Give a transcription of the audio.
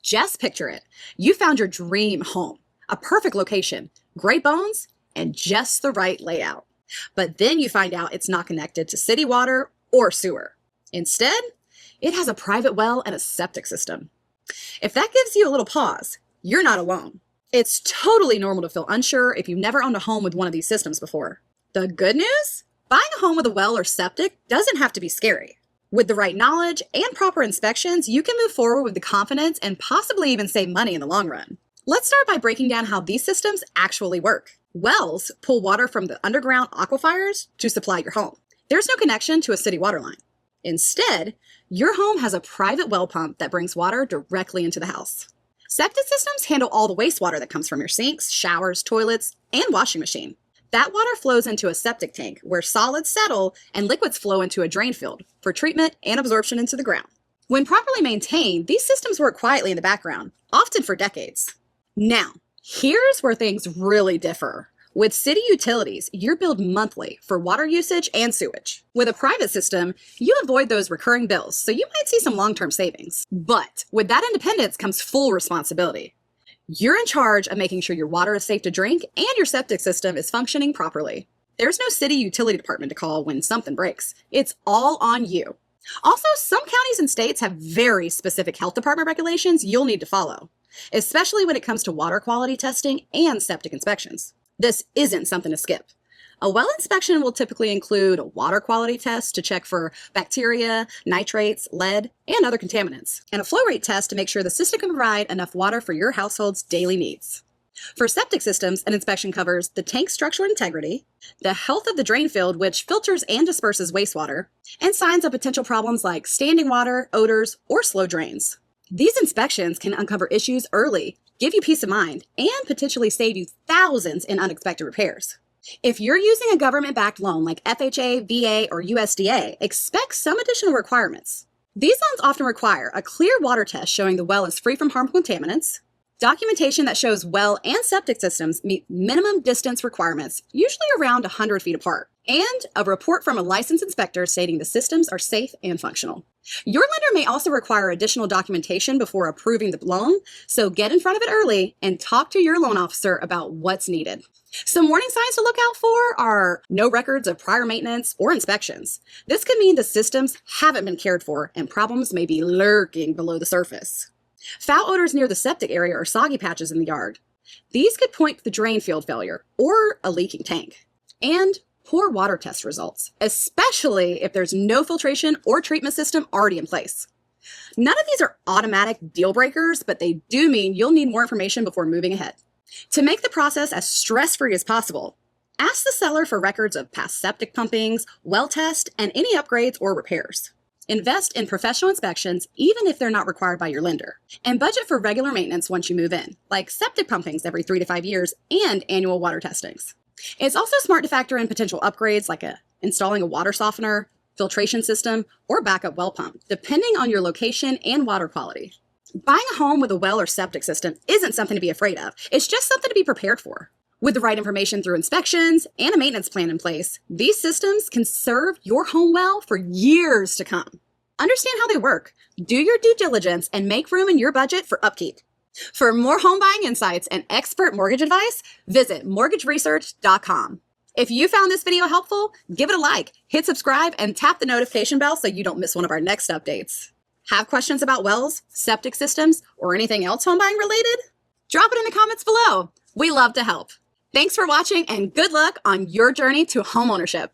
Just picture it. You found your dream home, a perfect location, great bones, and just the right layout. But then you find out it's not connected to city water or sewer. Instead, it has a private well and a septic system. If that gives you a little pause, you're not alone. It's totally normal to feel unsure if you've never owned a home with one of these systems before. The good news? Buying a home with a well or septic doesn't have to be scary. With the right knowledge and proper inspections, you can move forward with the confidence and possibly even save money in the long run. Let's start by breaking down how these systems actually work. Wells pull water from the underground aquifers to supply your home. There's no connection to a city water line. Instead, your home has a private well pump that brings water directly into the house. Septic systems handle all the wastewater that comes from your sinks, showers, toilets, and washing machine. That water flows into a septic tank where solids settle and liquids flow into a drain field for treatment and absorption into the ground. When properly maintained, these systems work quietly in the background, often for decades. Now, here's where things really differ. With city utilities, you're billed monthly for water usage and sewage. With a private system, you avoid those recurring bills, so you might see some long-term savings. But with that independence comes full responsibility. You're in charge of making sure your water is safe to drink and your septic system is functioning properly. There's no city utility department to call when something breaks. It's all on you. Also, some counties and states have very specific health department regulations you'll need to follow, especially when it comes to water quality testing and septic inspections. This isn't something to skip. A well inspection will typically include a water quality test to check for bacteria, nitrates, lead, and other contaminants, and a flow rate test to make sure the system can provide enough water for your household's daily needs. For septic systems, an inspection covers the tank structural integrity, the health of the drain field, which filters and disperses wastewater, and signs of potential problems like standing water, odors, or slow drains. These inspections can uncover issues early, give you peace of mind, and potentially save you thousands in unexpected repairs. If you're using a government-backed loan like FHA, VA, or USDA, expect some additional requirements. These loans often require a clear water test showing the well is free from harmful contaminants, documentation that shows well and septic systems meet minimum distance requirements, usually around 100 feet apart, and a report from a licensed inspector stating the systems are safe and functional. Your lender may also require additional documentation before approving the loan, so get in front of it early and talk to your loan officer about what's needed. Some warning signs to look out for are no records of prior maintenance or inspections. This could mean the systems haven't been cared for and problems may be lurking below the surface. Foul odors near the septic area or soggy patches in the yard. These could point to the drain field failure or a leaking tank. And poor water test results, especially if there's no filtration or treatment system already in place. None of these are automatic deal breakers, but they do mean you'll need more information before moving ahead. To make the process as stress-free as possible, ask the seller for records of past septic pumpings, well tests, and any upgrades or repairs. Invest in professional inspections even if they're not required by your lender. And budget for regular maintenance once you move in, like septic pumpings every 3 to 5 years and annual water testings. It's also smart to factor in potential upgrades like installing a water softener, filtration system, or backup well pump, depending on your location and water quality. Buying a home with a well or septic system isn't something to be afraid of. It's just something to be prepared for. With the right information through inspections and a maintenance plan in place, these systems can serve your home well for years to come. Understand how they work, do your due diligence, and make room in your budget for upkeep. For more home buying insights and expert mortgage advice, visit mortgageresearch.com. If you found this video helpful, give it a like, hit subscribe, and tap the notification bell so you don't miss one of our next updates. Have questions about wells, septic systems, or anything else home buying related? Drop it in the comments below. We love to help. Thanks for watching and good luck on your journey to homeownership.